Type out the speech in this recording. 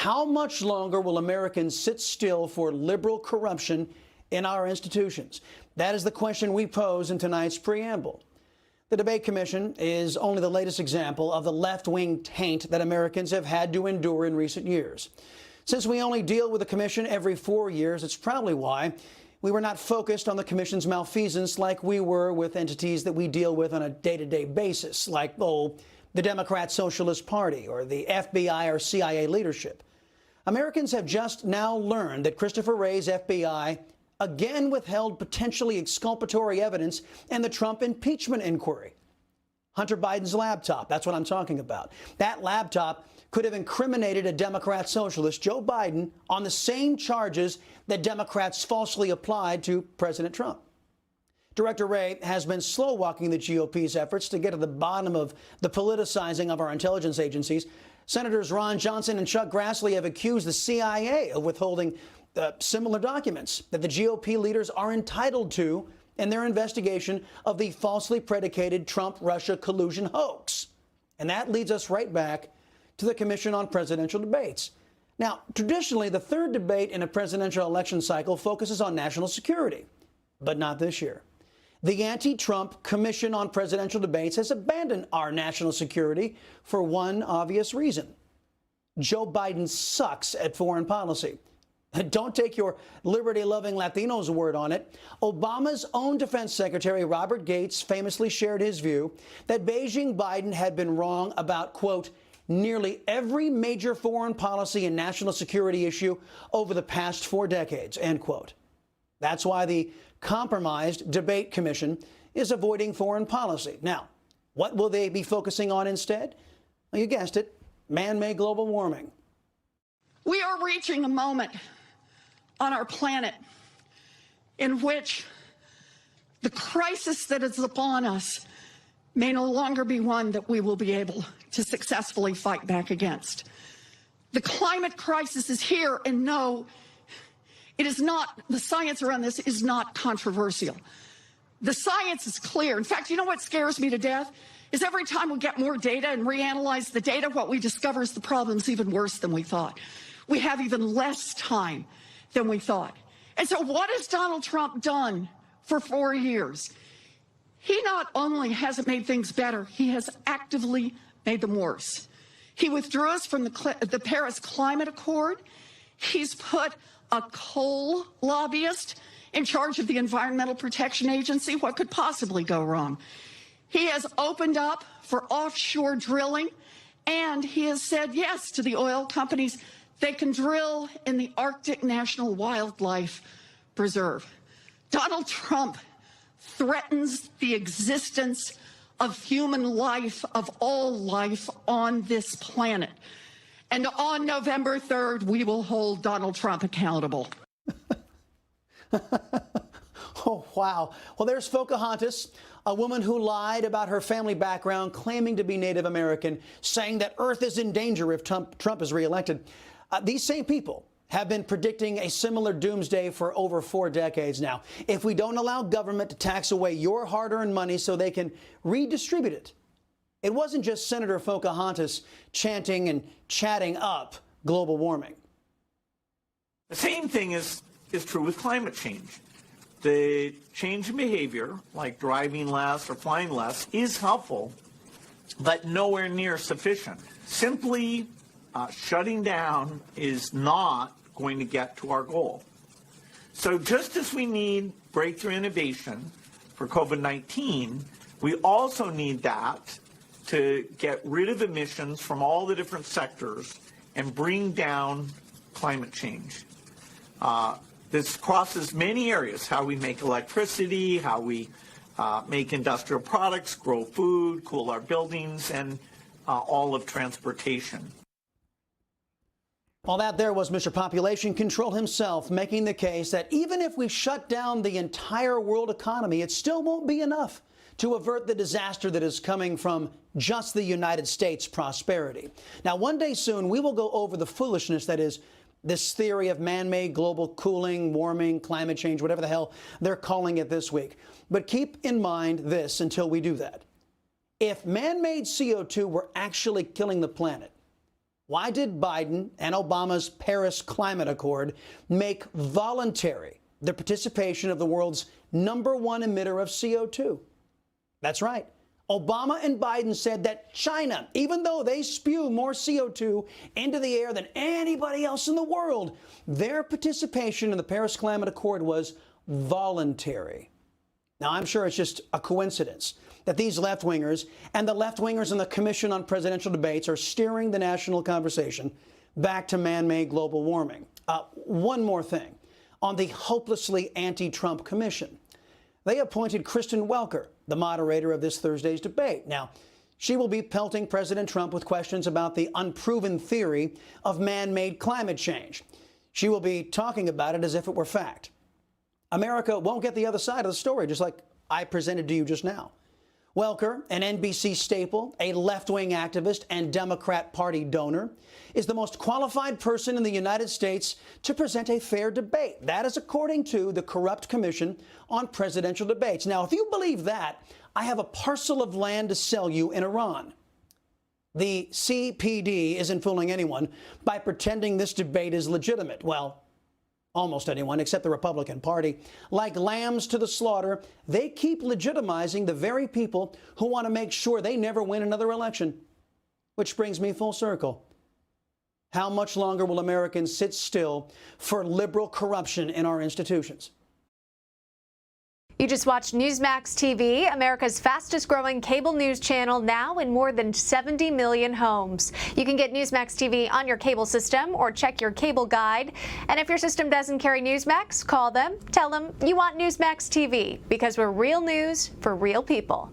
How much longer will Americans sit still for liberal corruption in our institutions? That is the question we pose in tonight's preamble. The Debate Commission is only the latest example of the left-wing taint that Americans have had to endure in recent years. Since we only deal with the commission every 4 years, it's probably why we were not focused on the commission's malfeasance like we were with entities that we deal with on a day-to-day basis, like, the Democrat Socialist Party or the FBI or CIA leadership. Americans have just now learned that Christopher Wray's FBI again withheld potentially exculpatory evidence in the Trump impeachment inquiry. Hunter Biden's laptop, that's what I'm talking about. That laptop could have incriminated a Democrat socialist, Joe Biden, on the same charges that Democrats falsely applied to President Trump. Director Wray has been slow-walking the GOP's efforts to get to the bottom of the politicizing of our intelligence agencies. Senators Ron Johnson and Chuck Grassley have accused the CIA of withholding similar documents that the GOP leaders are entitled to in their investigation of the falsely predicated Trump-Russia collusion hoax. And that leads us right back to the Commission on Presidential Debates. Now, traditionally, the third debate in a presidential election cycle focuses on national security, but not this year. The anti-Trump Commission on Presidential Debates has abandoned our national security for one obvious reason. Joe Biden sucks at foreign policy. Don't take your liberty-loving Latinos' word on it. Obama's own defense secretary, Robert Gates, famously shared his view that Beijing Biden had been wrong about, quote, nearly every major foreign policy and national security issue over the past 4 decades, end quote. That's why the compromised debate commission is avoiding foreign policy. Now, what will they be focusing on instead? Well, you guessed it, man-made global warming. We are reaching a moment on our planet in which the crisis that is upon us may no longer be one that we will be able to successfully fight back against. The climate crisis is here, and no, it is not, the science around this is not controversial. The science is clear. In fact, you know what scares me to death? Is every time we get more data and reanalyze the data, what we discover is the problem's even worse than we thought. We have even less time than we thought. And so what has Donald Trump done for 4 years? He not only hasn't made things better, he has actively made them worse. He withdrew us from the Paris Climate Accord. He's put a coal lobbyist in charge of the Environmental Protection Agency. What could possibly go wrong? He has opened up for offshore drilling, and he has said yes to the oil companies. They can drill in the Arctic National Wildlife Preserve. Donald Trump threatens the existence of human life, of all life on this planet. And on November 3rd, we will hold Donald Trump accountable. Oh, wow. Well, there's Pocahontas, a woman who lied about her family background, claiming to be Native American, saying that Earth is in danger if Trump is reelected. These same people have been predicting a similar doomsday for over 4 decades now. If we don't allow government to tax away your hard-earned money so they can redistribute it. It wasn't just Senator Pocahontas chanting and chatting up global warming. The same thing is true with climate change. The change in behavior, like driving less or flying less, is helpful, but nowhere near sufficient. Simply shutting down is not going to get to our goal. So just as we need breakthrough innovation for COVID-19, we also need that to get rid of emissions from all the different sectors and bring down climate change. This crosses many areas: how we make electricity, how we make industrial products, grow food, cool our buildings, and all of transportation. All that there was Mr. Population Control himself making the case that even if we shut down the entire world economy, it still won't be enough to avert the disaster that is coming from just the United States' prosperity. Now, one day soon, we will go over the foolishness that is this theory of man-made global cooling, warming, climate change, whatever the hell they're calling it this week. But keep in mind this until we do that. If man-made CO2 were actually killing the planet, Why did Biden and Obama's Paris Climate Accord make voluntary the participation of the world's #1 emitter of CO2? That's right. Obama and Biden said that China, even though they spew more CO2 into the air than anybody else in the world, their participation in the Paris Climate Accord was voluntary. Now, I'm sure it's just a coincidence that these left-wingers and the left-wingers in the Commission on Presidential Debates are steering the national conversation back to man-made global warming. One more thing. On the hopelessly anti-Trump commission, they appointed Kristen Welker, the moderator of this Thursday's debate. Now, she will be pelting President Trump with questions about the unproven theory of man-made climate change. She will be talking about it as if it were fact. America won't get the other side of the story, just like I presented to you just now. Welker, an NBC staple, a left-wing activist and Democrat Party donor, is the most qualified person in the United States to present a fair debate. That is according to the corrupt Commission on Presidential Debates. Now, if you believe that, I have a parcel of land to sell you in Iran. The CPD isn't fooling anyone by pretending this debate is legitimate. Well, almost anyone except the Republican Party. Like lambs to the slaughter, they keep legitimizing the very people who want to make sure they never win another election. Which brings me full circle. How much longer will Americans sit still for liberal corruption in our institutions? You just watched Newsmax TV, America's fastest growing cable news channel, now in more than 70 million homes. You can get Newsmax TV on your cable system or check your cable guide. And if your system doesn't carry Newsmax, call them, tell them you want Newsmax TV, because we're real news for real people.